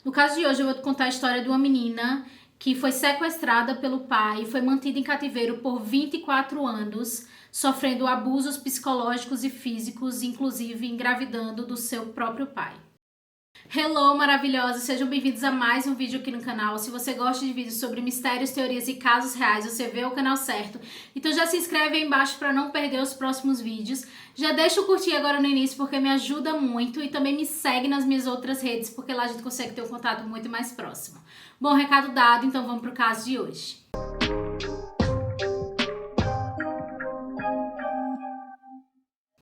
No caso de hoje eu vou te contar a história de uma menina que foi sequestrada pelo pai e foi mantida em cativeiro por 24 anos, sofrendo abusos psicológicos e físicos, inclusive engravidando do seu próprio pai. Hello, maravilhosos! Sejam bem-vindos a mais um vídeo aqui no canal. Se você gosta de vídeos sobre mistérios, teorias e casos reais, você vê o canal certo. Então já se inscreve aí embaixo para não perder os próximos vídeos. Já deixa o curtir agora no início porque me ajuda muito e também me segue nas minhas outras redes porque lá a gente consegue ter um contato muito mais próximo. Bom, recado dado, então vamos pro caso de hoje.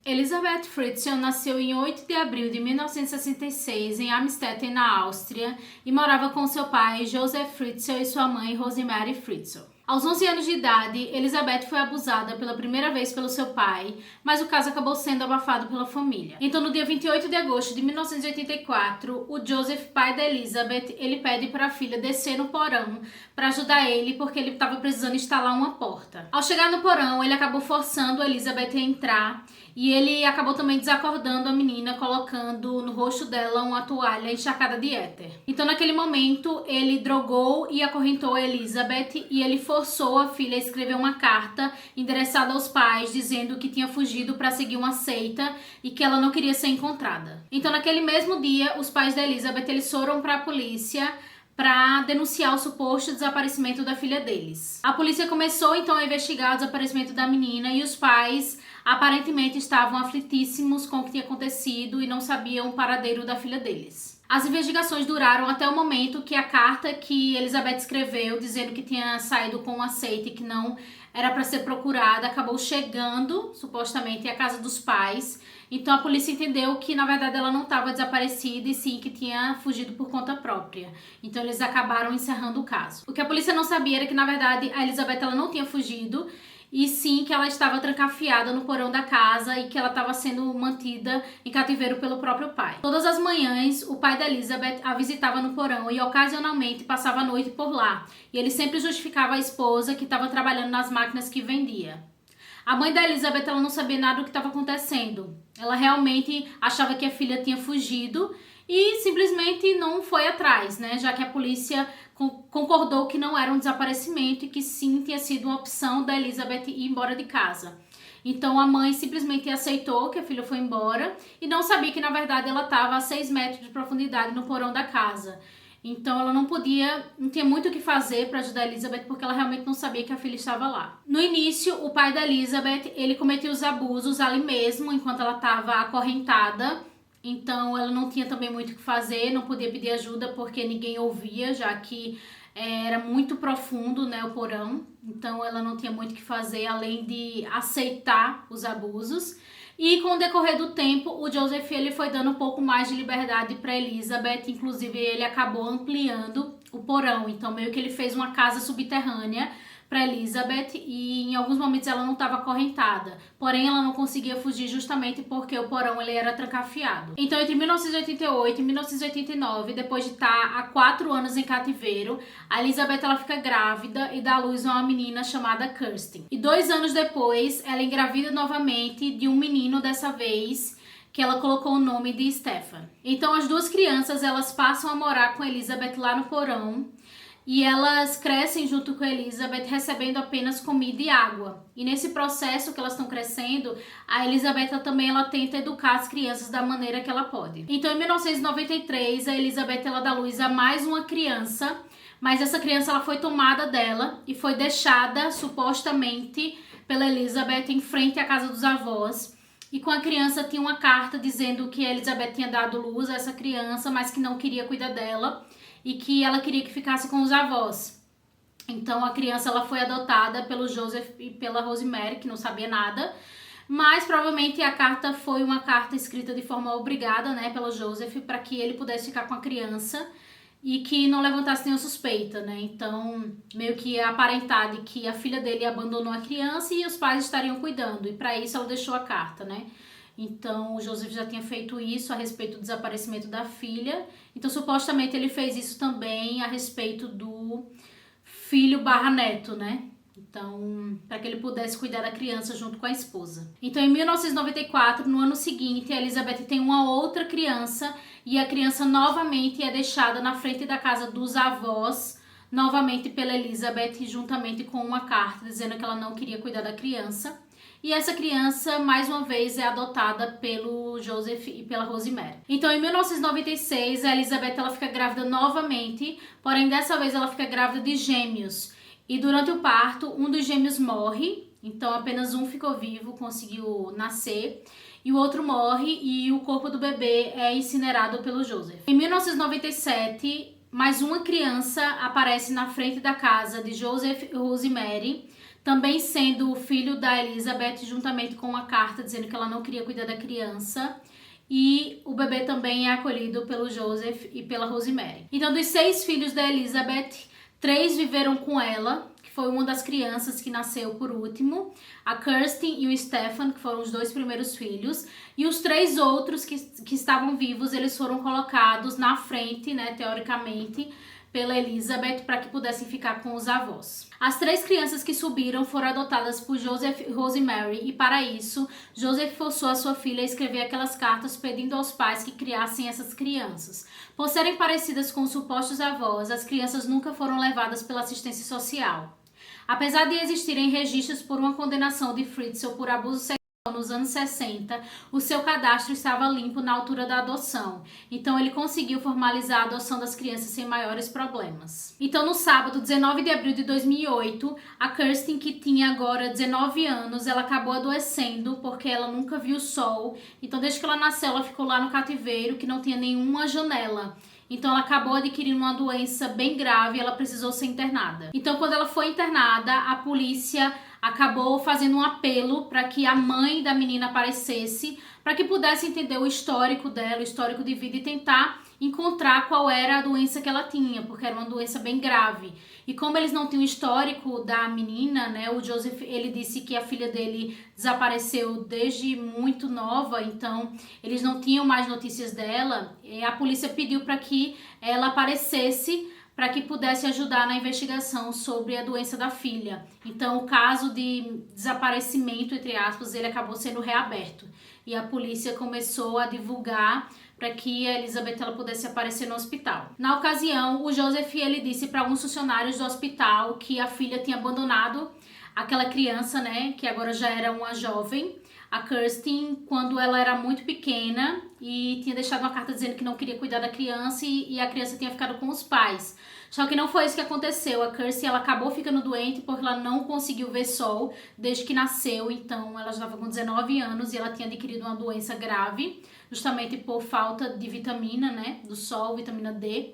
Elizabeth Fritzl nasceu em 8 de abril de 1966 em Amstetten, na Áustria, e morava com seu pai, Joseph Fritzl, e sua mãe, Rosemary Fritzl. Aos 11 anos de idade, Elizabeth foi abusada pela primeira vez pelo seu pai, mas o caso acabou sendo abafado pela família. Então, no dia 28 de agosto de 1984, o Joseph, pai da Elizabeth, ele pede para a filha descer no porão para ajudar ele, porque ele estava precisando instalar uma porta. Ao chegar no porão, ele acabou forçando a Elizabeth a entrar e ele acabou também desacordando a menina, colocando no rosto dela uma toalha encharcada de éter. Então, naquele momento, ele drogou e acorrentou a Elizabeth e ele forçou a filha a escrever uma carta endereçada aos pais, dizendo que tinha fugido para seguir uma seita e que ela não queria ser encontrada. Então, naquele mesmo dia, os pais da Elizabeth eles foram para a polícia para denunciar o suposto desaparecimento da filha deles. A polícia começou então a investigar o desaparecimento da menina e os pais aparentemente estavam aflitíssimos com o que tinha acontecido e não sabiam o paradeiro da filha deles. As investigações duraram até o momento que a carta que Elizabeth escreveu dizendo que tinha saído com um aceite que não era para ser procurada acabou chegando, supostamente, à casa dos pais. Então a polícia entendeu que na verdade ela não estava desaparecida e sim que tinha fugido por conta própria. Então eles acabaram encerrando o caso. O que a polícia não sabia era que na verdade a Elizabeth ela não tinha fugido e sim que ela estava trancafiada no porão da casa e que ela estava sendo mantida em cativeiro pelo próprio pai. Todas as manhãs, o pai da Elizabeth a visitava no porão e ocasionalmente passava a noite por lá. E ele sempre justificava a esposa que estava trabalhando nas máquinas que vendia. A mãe da Elizabeth ela não sabia nada do que estava acontecendo. Ela realmente achava que a filha tinha fugido e simplesmente não foi atrás, né? Já que a polícia concordou que não era um desaparecimento e que sim tinha sido uma opção da Elizabeth ir embora de casa. Então a mãe simplesmente aceitou que a filha foi embora e não sabia que na verdade ela estava a 6 metros de profundidade no porão da casa. Então ela não tinha muito o que fazer para ajudar a Elizabeth porque ela realmente não sabia que a filha estava lá. No início, o pai da Elizabeth, ele cometeu os abusos ali mesmo, enquanto ela estava acorrentada. Então ela não tinha também muito o que fazer, não podia pedir ajuda porque ninguém ouvia, já que era muito profundo, né, o porão. Então ela não tinha muito o que fazer além de aceitar os abusos. E com o decorrer do tempo, o Joseph ele foi dando um pouco mais de liberdade para Elizabeth, inclusive ele acabou ampliando o porão. Então meio que ele fez uma casa subterrânea para Elizabeth e em alguns momentos ela não estava acorrentada, porém ela não conseguia fugir justamente porque o porão ele era trancafiado. Então entre 1988 e 1989, depois de estar há 4 anos em cativeiro, a Elizabeth ela fica grávida e dá à luz a uma menina chamada Kirsten. E 2 anos depois ela engravida novamente de um menino, dessa vez que ela colocou o nome de Stefan. Então as duas crianças elas passam a morar com a Elizabeth lá no porão. E elas crescem junto com a Elizabeth, recebendo apenas comida e água. E nesse processo que elas estão crescendo, a Elizabeth também ela tenta educar as crianças da maneira que ela pode. Então, em 1993, a Elizabeth ela dá luz a mais uma criança, mas essa criança ela foi tomada dela e foi deixada, supostamente, pela Elizabeth em frente à casa dos avós. E com a criança tinha uma carta dizendo que a Elizabeth tinha dado luz a essa criança, mas que não queria cuidar dela e que ela queria que ficasse com os avós. Então a criança ela foi adotada pelo Joseph e pela Rosemary, que não sabia nada, mas provavelmente a carta foi uma carta escrita de forma obrigada, né, pelo Joseph, para que ele pudesse ficar com a criança e que não levantasse nenhuma suspeita, né? Então meio que ia aparentar de que a filha dele abandonou a criança e os pais estariam cuidando, e para isso ela deixou a carta, né? Então, o Joseph já tinha feito isso a respeito do desaparecimento da filha. Então, supostamente, ele fez isso também a respeito do filho / neto, né? Então, para que ele pudesse cuidar da criança junto com a esposa. Então, em 1994, no ano seguinte, a Elizabeth tem uma outra criança e a criança novamente é deixada na frente da casa dos avós, novamente pela Elizabeth, juntamente com uma carta dizendo que ela não queria cuidar da criança. E essa criança, mais uma vez, é adotada pelo Joseph e pela Rosemary. Então, em 1996, a Elizabeth ela fica grávida novamente, porém, dessa vez ela fica grávida de gêmeos. E durante o parto, um dos gêmeos morre, então apenas um ficou vivo, conseguiu nascer, e o outro morre e o corpo do bebê é incinerado pelo Joseph. Em 1997, mais uma criança aparece na frente da casa de Joseph e Rosemary, também sendo o filho da Elizabeth, juntamente com uma carta dizendo que ela não queria cuidar da criança. E o bebê também é acolhido pelo Joseph e pela Rosemary. Então, dos 6 filhos da Elizabeth, 3 viveram com ela, que foi uma das crianças que nasceu por último, a Kirsten e o Stefan, que foram os 2 primeiros filhos, e os 3 outros que estavam vivos, eles foram colocados na frente, né, teoricamente, pela Elizabeth para que pudessem ficar com os avós. As 3 crianças que subiram foram adotadas por Joseph e Rosemary e para isso, Joseph forçou a sua filha a escrever aquelas cartas pedindo aos pais que criassem essas crianças. Por serem parecidas com os supostos avós, as crianças nunca foram levadas pela assistência social. Apesar de existirem registros por uma condenação de Fritzl por abuso sexual nos anos 60, o seu cadastro estava limpo na altura da adoção, então ele conseguiu formalizar a adoção das crianças sem maiores problemas. Então, no sábado, 19 de abril de 2008, a Kirsten, que tinha agora 19 anos, ela acabou adoecendo porque ela nunca viu o sol, então desde que ela nasceu ela ficou lá no cativeiro que não tinha nenhuma janela. Então ela acabou adquirindo uma doença bem grave e ela precisou ser internada. Então quando ela foi internada, a polícia acabou fazendo um apelo para que a mãe da menina aparecesse, para que pudesse entender o histórico dela, o histórico de vida e tentar encontrar qual era a doença que ela tinha, porque era uma doença bem grave. E como eles não tinham o histórico da menina, né, o Joseph, ele disse que a filha dele desapareceu desde muito nova, então eles não tinham mais notícias dela. E a polícia pediu para que ela aparecesse para que pudesse ajudar na investigação sobre a doença da filha. Então, o caso de desaparecimento, entre aspas, ele acabou sendo reaberto. E a polícia começou a divulgar para que a Elizabeth ela pudesse aparecer no hospital. Na ocasião, o Joseph ele disse para alguns funcionários do hospital que a filha tinha abandonado aquela criança, né, que agora já era uma jovem, a Kirsten, quando ela era muito pequena e tinha deixado uma carta dizendo que não queria cuidar da criança e a criança tinha ficado com os pais. Só que não foi isso que aconteceu. A Kirsten ela acabou ficando doente porque ela não conseguiu ver sol desde que nasceu. Então ela já estava com 19 anos e ela tinha adquirido uma doença grave, justamente por falta de vitamina, né, do sol, vitamina D.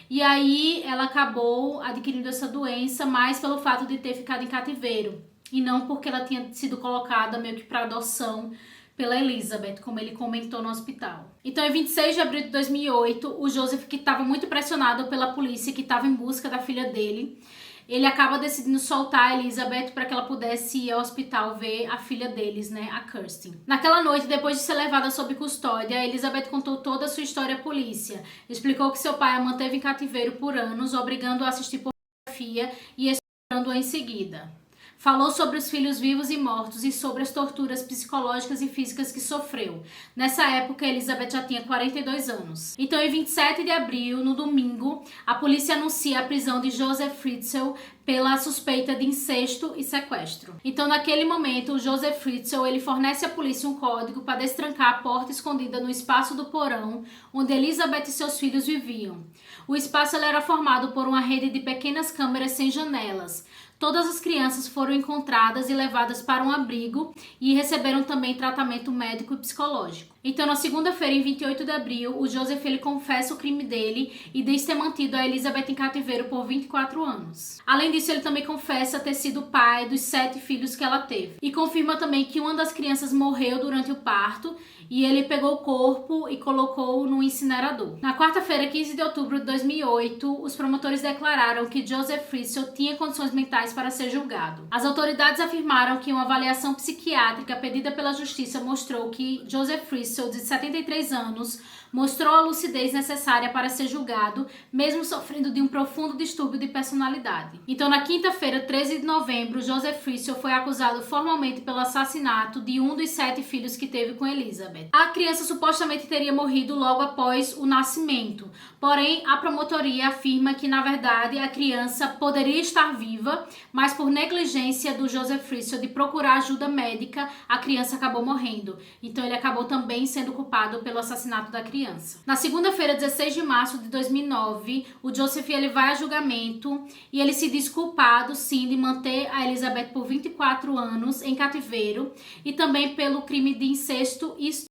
E aí ela acabou adquirindo essa doença mais pelo fato de ter ficado em cativeiro e não porque ela tinha sido colocada meio que para adoção pela Elizabeth, como ele comentou no hospital. Então, em 26 de abril de 2008, o Joseph, que estava muito pressionado pela polícia, que estava em busca da filha dele, ele acaba decidindo soltar a Elizabeth para que ela pudesse ir ao hospital ver a filha deles, né, a Kirsten. Naquela noite, depois de ser levada sob custódia, a Elizabeth contou toda a sua história à polícia. Explicou que seu pai a manteve em cativeiro por anos, obrigando-a a assistir pornografia e explorando-a em seguida. Falou sobre os filhos vivos e mortos e sobre as torturas psicológicas e físicas que sofreu. Nessa época, Elizabeth já tinha 42 anos. Então, em 27 de abril, no domingo, a polícia anuncia a prisão de Joseph Fritzl pela suspeita de incesto e sequestro. Então, naquele momento, o Joseph Fritzl ele fornece à polícia um código para destrancar a porta escondida no espaço do porão onde Elizabeth e seus filhos viviam. O espaço era formado por uma rede de pequenas câmeras sem janelas. Todas as crianças foram encontradas e levadas para um abrigo e receberam também tratamento médico e psicológico. Então, na segunda-feira, em 28 de abril, o Joseph ele confessa o crime dele e diz ter mantido a Elizabeth em cativeiro por 24 anos. Além disso, ele também confessa ter sido pai dos 7 filhos que ela teve. E confirma também que uma das crianças morreu durante o parto e ele pegou o corpo e colocou no incinerador. Na quarta-feira, 15 de outubro de 2008, os promotores declararam que Joseph Fritzl tinha condições mentais para ser julgado. As autoridades afirmaram que uma avaliação psiquiátrica pedida pela justiça mostrou que Joseph Fritzl, de 73 anos, mostrou a lucidez necessária para ser julgado, mesmo sofrendo de um profundo distúrbio de personalidade. Então, na quinta-feira, 13 de novembro, Joseph Fritzl foi acusado formalmente pelo assassinato de um dos 7 filhos que teve com Elizabeth. A criança supostamente teria morrido logo após o nascimento, porém, a promotoria afirma que, na verdade, a criança poderia estar viva, mas por negligência do Joseph Fritzl de procurar ajuda médica, a criança acabou morrendo. Então, ele acabou também sendo culpado pelo assassinato da criança. Na segunda-feira, 16 de março de 2009, o Joseph ele vai a julgamento e ele se diz culpado, sim, de manter a Elizabeth por 24 anos em cativeiro e também pelo crime de incesto e estupro.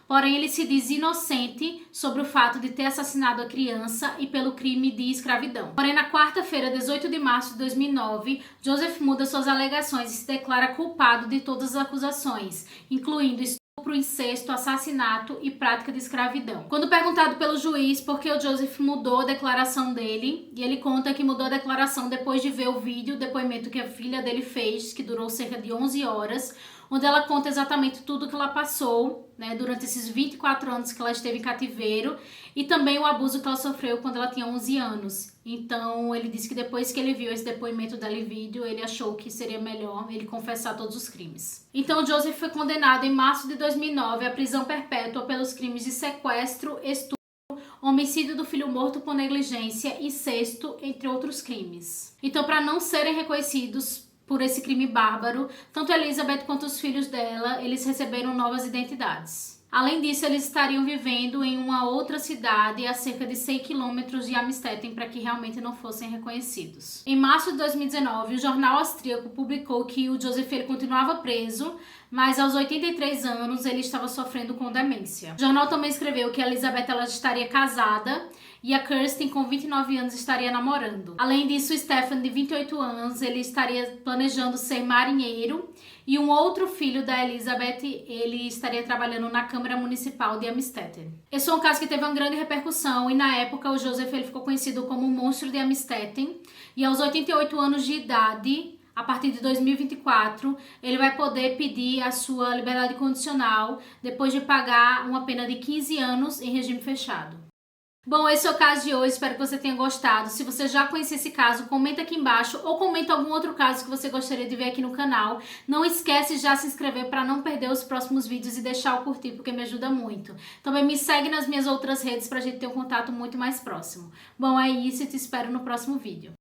Porém, ele se diz inocente sobre o fato de ter assassinado a criança e pelo crime de escravidão. Porém, na quarta-feira, 18 de março de 2009, Joseph muda suas alegações e se declara culpado de todas as acusações, incluindo estupro, incesto, assassinato e prática de escravidão. Quando perguntado pelo juiz por que o Joseph mudou a declaração dele, e ele conta que mudou a declaração depois de ver o vídeo, o depoimento que a filha dele fez, que durou cerca de 11 horas, onde ela conta exatamente tudo que ela passou, né, durante esses 24 anos que ela esteve em cativeiro e também o abuso que ela sofreu quando ela tinha 11 anos. Então, ele disse que depois que ele viu esse depoimento dela em vídeo, ele achou que seria melhor ele confessar todos os crimes. Então, Joseph foi condenado em março de 2009 à prisão perpétua pelos crimes de sequestro, estupro, homicídio do filho morto por negligência e incesto, entre outros crimes. Então, para não serem reconhecidos por esse crime bárbaro, tanto Elizabeth quanto os filhos dela, eles receberam novas identidades. Além disso, eles estariam vivendo em uma outra cidade a cerca de 6 quilômetros de Amstetten para que realmente não fossem reconhecidos. Em março de 2019, o jornal austríaco publicou que o Joseph ele continuava preso, mas aos 83 anos ele estava sofrendo com demência. O jornal também escreveu que a Elizabeth ela estaria casada e a Kirsten, com 29 anos, estaria namorando. Além disso, o Stefan, de 28 anos, ele estaria planejando ser marinheiro e um outro filho da Elizabeth, ele estaria trabalhando na Câmara Municipal de Amstetten. Esse foi um caso que teve uma grande repercussão e, na época, o Joseph ele ficou conhecido como o Monstro de Amstetten e, aos 88 anos de idade, a partir de 2024, ele vai poder pedir a sua liberdade condicional depois de pagar uma pena de 15 anos em regime fechado. Bom, esse é o caso de hoje, espero que você tenha gostado. Se você já conhecia esse caso, comenta aqui embaixo ou comenta algum outro caso que você gostaria de ver aqui no canal. Não esquece de já se inscrever para não perder os próximos vídeos e deixar o curtir, porque me ajuda muito. Também me segue nas minhas outras redes para a gente ter um contato muito mais próximo. Bom, é isso e te espero no próximo vídeo.